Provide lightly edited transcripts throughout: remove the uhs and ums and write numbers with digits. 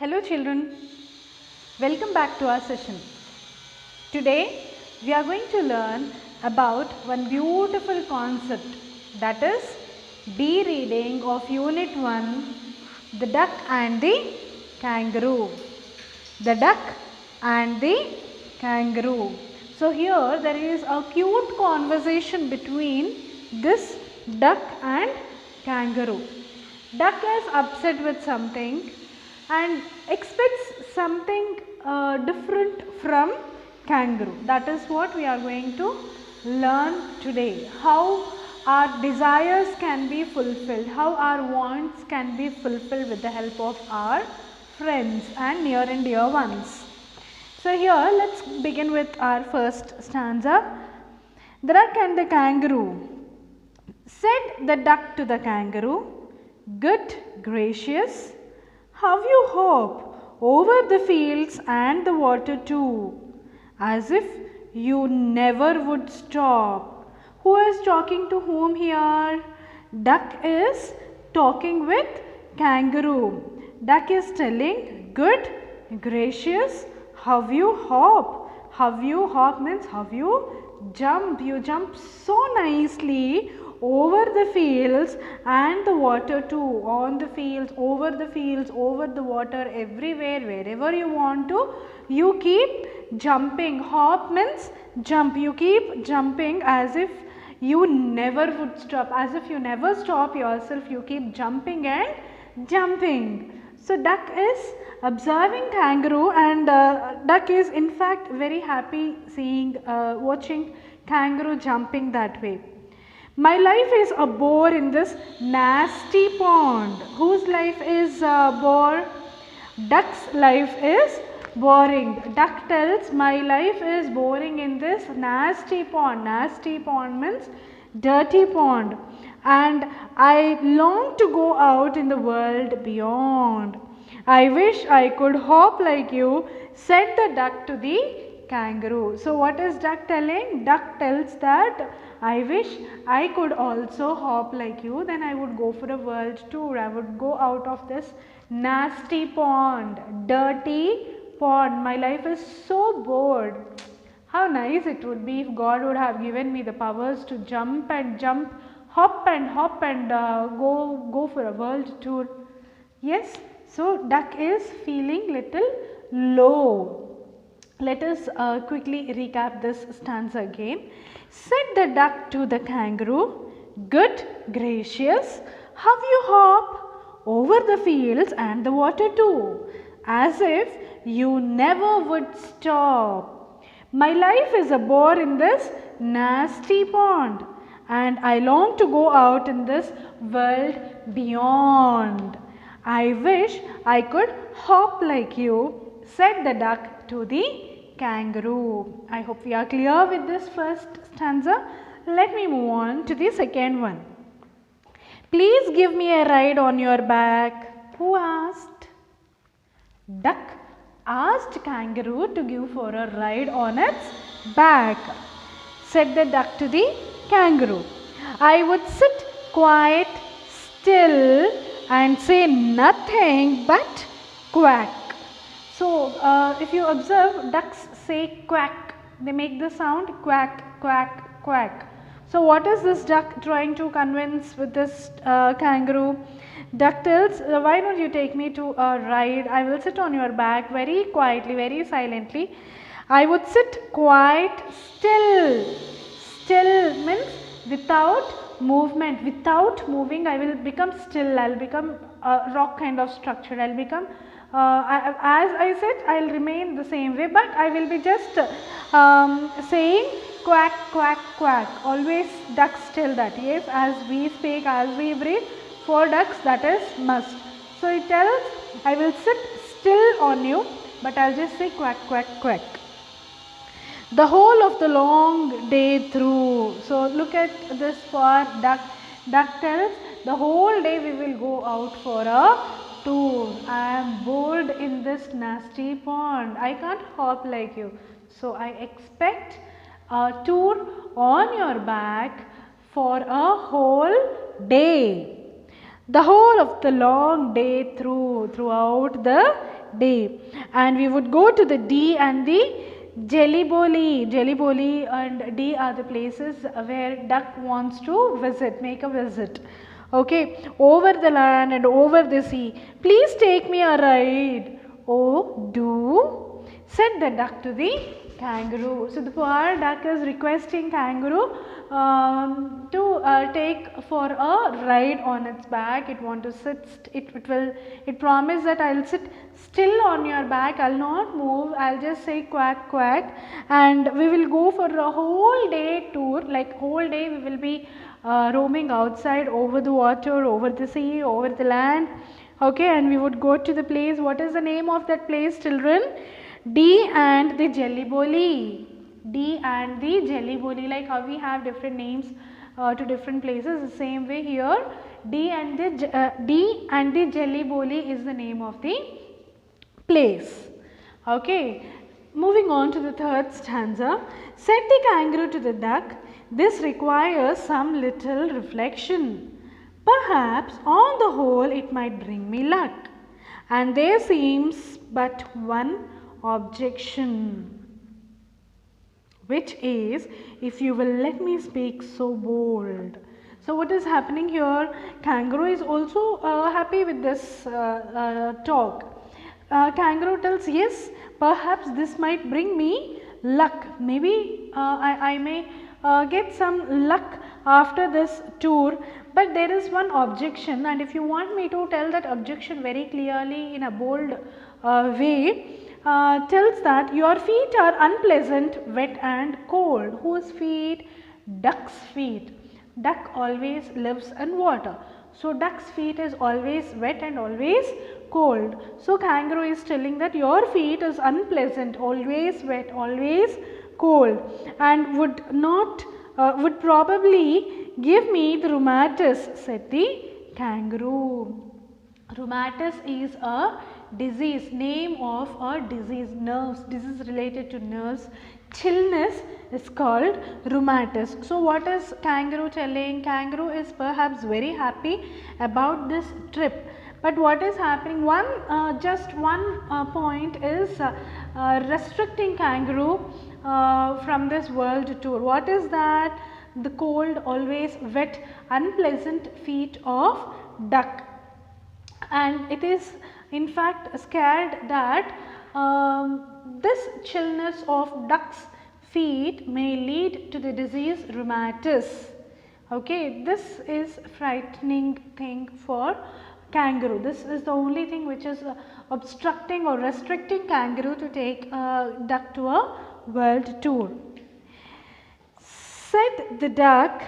Hello children, welcome back to our session. Today we are going to learn about one beautiful concept, that is B reading of Unit 1, the duck and the kangaroo. The duck and the kangaroo. So here there is a cute conversation between this duck and kangaroo. Duck is upset with something and expects something different from kangaroo. That is what we are going to learn today. How our desires can be fulfilled, how our wants can be fulfilled with the help of our friends and near and dear ones. So here let's begin with our first stanza. The duck and the kangaroo. Said the duck to the kangaroo, "Good gracious, how you hop over the fields and the water too, as if you never would stop." Who is talking to whom here? Duck is talking with kangaroo. Duck is telling, "Good gracious, how you hop." How you hop means how you jump. You jump so nicely over the fields and the water too. On the fields, over the water, everywhere, wherever you want to, you keep jumping. Hop means jump. You keep jumping as if you never would stop. As if you never stop yourself, you keep jumping and jumping. So duck is observing kangaroo, and duck is in fact very happy watching kangaroo jumping that way. My life is a bore in this nasty pond. Whose life is bore? Duck's life is boring. Duck tells, my life is boring in this nasty pond. Nasty pond means dirty pond. And I long to go out in the world beyond. I wish I could hop like you, said the duck to the kangaroo. So what is duck telling? Duck tells that I wish I could also hop like you, then I would go for a world tour. I would go out of this nasty pond, dirty pond. My life is so bored. How nice it would be if God would have given me the powers to jump and jump, hop and go for a world tour. Yes, so duck is feeling little low. Let us quickly recap this stanza again. Said the duck to the kangaroo, "Good gracious, how you hop over the fields and the water too, as if you never would stop. My life is a bore in this nasty pond, and I long to go out in this world beyond. I wish I could hop like you," said the duck to the kangaroo. I hope we are clear with this first stanza. Let me move on to the second one. Please give me a ride on your back. Who asked? Duck asked kangaroo to give for a ride on its back. Said the duck to the kangaroo, I would sit quite still and say nothing but quack. So if you observe, ducks say quack. They make the sound quack, quack, quack. So what is this duck trying to convince with this kangaroo? Duck tells, why don't you take me to a ride? I will sit on your back very quietly, very silently. I would sit quite still. Still means without movement, without moving. I will become still. I will become a rock kind of structure. I will become as I said, I will remain the same way, but I will be just saying quack, quack, quack. Always ducks tell that. Yes, as we speak, as we breathe, for ducks that is must. So it tells, I will sit still on you, but I will just say quack, quack, quack. The whole of the long day through. So look at this for duck. Duck tells, the whole day we will go out for a tour. I am bored in this nasty pond. I can't hop like you. So I expect a tour on your back for a whole day. The whole of the long day throughout the day. And we would go to the D and the Jelly Boli. Jelly Boli and D are the places where duck wants to visit, make a visit. Okay, over the land and over the sea. Please take me a ride. Oh, do, said the duck to the kangaroo. So the poor duck is requesting kangaroo to take for a ride on its back. It want to sit. It promised that I'll sit still on your back. I'll not move. I'll just say quack quack, and we will go for a whole day tour. Like whole day we will be roaming outside, over the water, over the sea, over the land. Okay, and we would go to the place. What is the name of that place, children? D and the Jelly Boli. D and the Jelly Boli. Like how we have different names to different places, the same way here D and the Jelly Boli is the name of the place. Okay, moving on to the third stanza. Said the kangaroo to the duck, this requires some little reflection. Perhaps on the whole it might bring me luck, and there seems but one objection, which is, if you will let me speak so bold. So what is happening here? Kangaroo is also happy with this talk. Kangaroo tells, yes, perhaps this might bring me luck. Maybe I may get some luck after this tour, but there is one objection, and if you want me to tell that objection very clearly in a bold way, tells that your feet are unpleasant, wet and cold. Whose feet? Duck's feet. Duck always lives in water. So duck's feet is always wet and always cold. So kangaroo is telling that your feet is unpleasant, always wet, always cold, and would probably give me the rheumatis, said the kangaroo. Rheumatis is a disease, name of a disease, nerves, disease related to nerves. Chillness is called rheumatis. So what is kangaroo telling? Kangaroo is perhaps very happy about this trip. But what is happening? Just one point is restricting kangaroo from this world tour. What is that? The cold, always wet, unpleasant feet of duck. And it is in fact scared that this chillness of duck's feet may lead to the disease rheumatis. Okay, this is frightening thing for kangaroo. This is the only thing which is obstructing or restricting kangaroo to take duck to a world tour. Said the duck,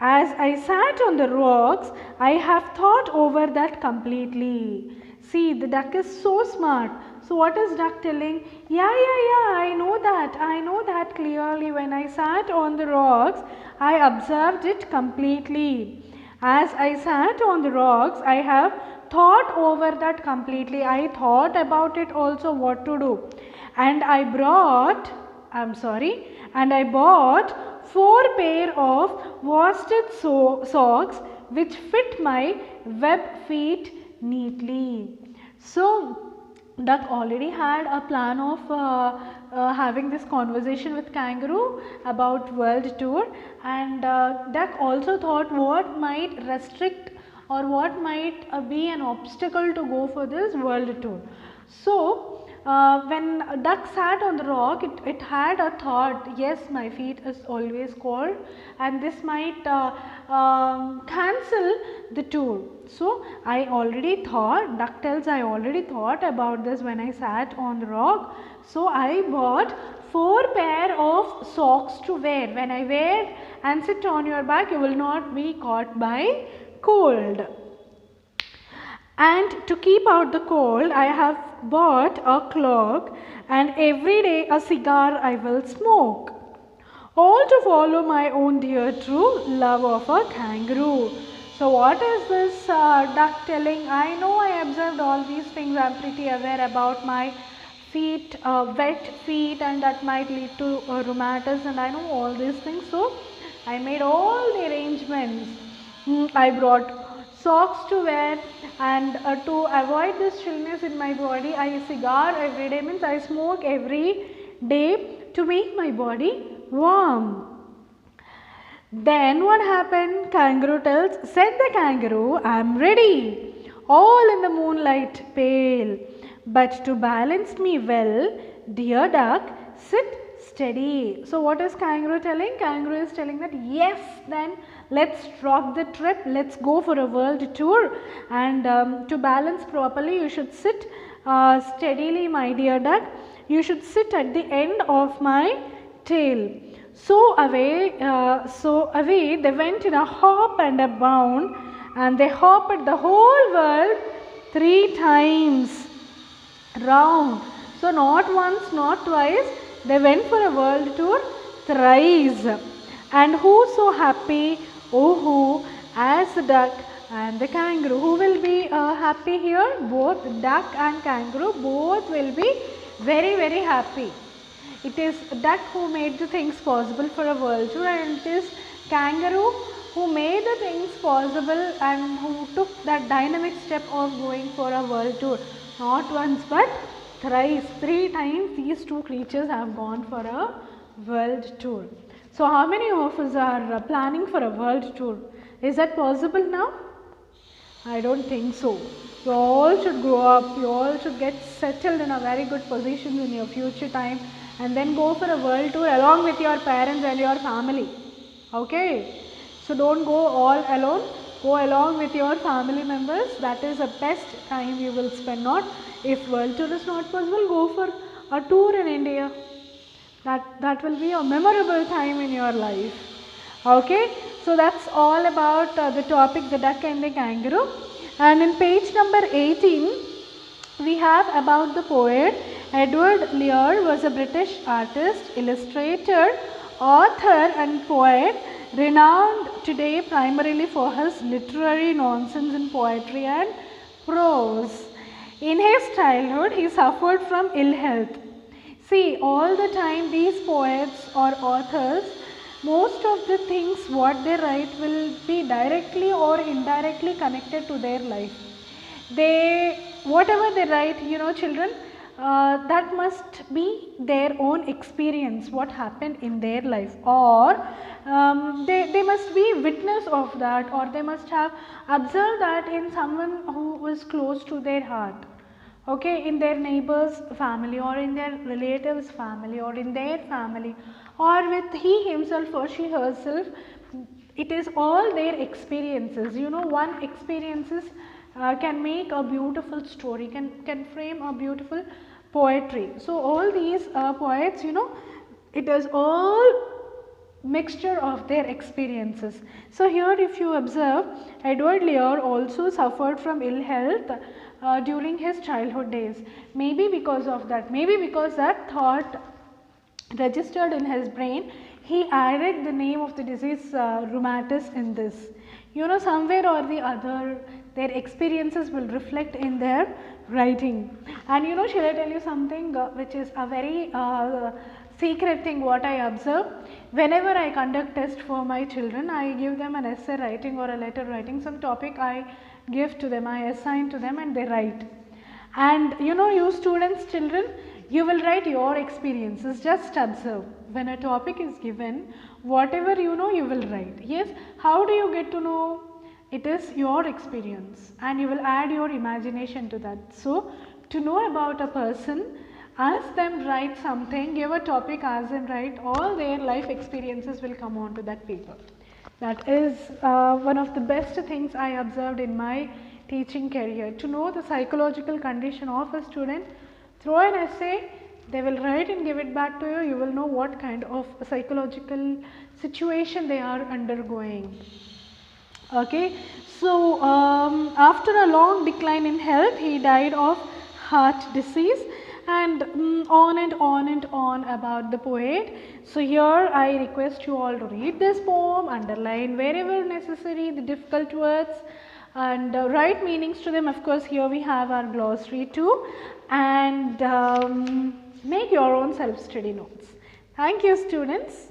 as I sat on the rocks, I have thought over that completely. See, the duck is so smart. So what is duck telling? Yeah, I know that clearly. When I sat on the rocks, I observed it completely. As I sat on the rocks, I have thought over that completely. I thought about it also, what to do. And I bought 4 pair of worsted socks which fit my web feet neatly. So duck already had a plan of having this conversation with kangaroo about world tour, and duck also thought what might restrict or what might be an obstacle to go for this world tour. So when duck sat on the rock, it had a thought, yes, my feet is always cold and this might cancel the tour. So I already thought, duck tells, I already thought about this when I sat on the rock. So I bought 4 pair of socks to wear. When I wear and sit on your back, you will not be caught by cold. And to keep out the cold, I have bought a cloak, and every day a cigar I will smoke. All to follow my own dear true love of a kangaroo. So what is this duck telling? I know I observed all these things. I am pretty aware about my feet, wet feet, and that might lead to rheumatis, and I know all these things. So I made all the arrangements. I brought socks to wear, and to avoid this chillness in my body, I cigar every day, means I smoke every day to make my body warm. Then what happened? Kangaroo tells, said the kangaroo, I am ready, all in the moonlight pale. But to balance me well, dear duck, sit steady. So what is kangaroo telling? Kangaroo is telling that yes, then let's rock the trip, let's go for a world tour, and to balance properly you should sit steadily, my dear duck. You should sit at the end of my tail. So away they went in a hop and a bound, and they hopped the whole world 3 times round. So not once, not twice, they went for a world tour thrice. And who so happy? Oh, who? As the duck and the kangaroo. Who will be happy here? Both duck and kangaroo, both will be very, very happy. It is duck who made the things possible for a world tour, and it is kangaroo who made the things possible and who took that dynamic step of going for a world tour. Not once but thrice, 3 times these two creatures have gone for a world tour. So how many of us are planning for a world tour? Is that possible now? I don't think so. You all should grow up, you all should get settled in a very good position in your future time, and then go for a world tour along with your parents and your family. Okay? So don't go all alone, go along with your family members. That is the best time you will spend. Not if world tour is not possible, go for a tour in India. That will be a memorable time in your life. Okay? So that's all about the topic, the duck and the kangaroo. And in page number 18, we have about the poet. Edward Lear was a British artist, illustrator, author and poet, renowned today primarily for his literary nonsense in poetry and prose. In his childhood, he suffered from ill health. See, all the time these poets or authors, most of the things what they write will be directly or indirectly connected to their life. Whatever they write, you know, children, that must be their own experience, what happened in their life, or they must be witness of that, or they must have observed that in someone who was close to their heart. Okay, in their neighbor's family, or in their relative's family, or in their family, or with he himself or she herself. It is all their experiences. You know, one experiences can make a beautiful story, can frame a beautiful poetry. So all these poets, you know, it is all mixture of their experiences. So here if you observe, Edward Lear also suffered from ill health during his childhood days. Maybe because of that, maybe because that thought registered in his brain, he added the name of the disease rheumatis in this. You know, somewhere or the other their experiences will reflect in their writing. And you know, shall I tell you something which is a very secret thing what I observe? Whenever I conduct test for my children, I give them an essay writing or a letter writing, some topic I give to them, I assign to them, and they write. And you know, you students, children, you will write your experiences. Just observe, when a topic is given, whatever you know you will write. Yes, how do you get to know? It is your experience, and you will add your imagination to that. So to know about a person, ask them write something, give a topic, ask them write, all their life experiences will come on to that paper. That is one of the best things I observed in my teaching career. To know the psychological condition of a student, through an essay, they will write and give it back to you. You will know what kind of psychological situation they are undergoing. Okay, so after a long decline in health, he died of heart disease, and on and on and on about the poet. So here I request you all to read this poem, underline wherever necessary the difficult words, and write meanings to them. Of course, here we have our glossary too, and make your own self-study notes. Thank you, students.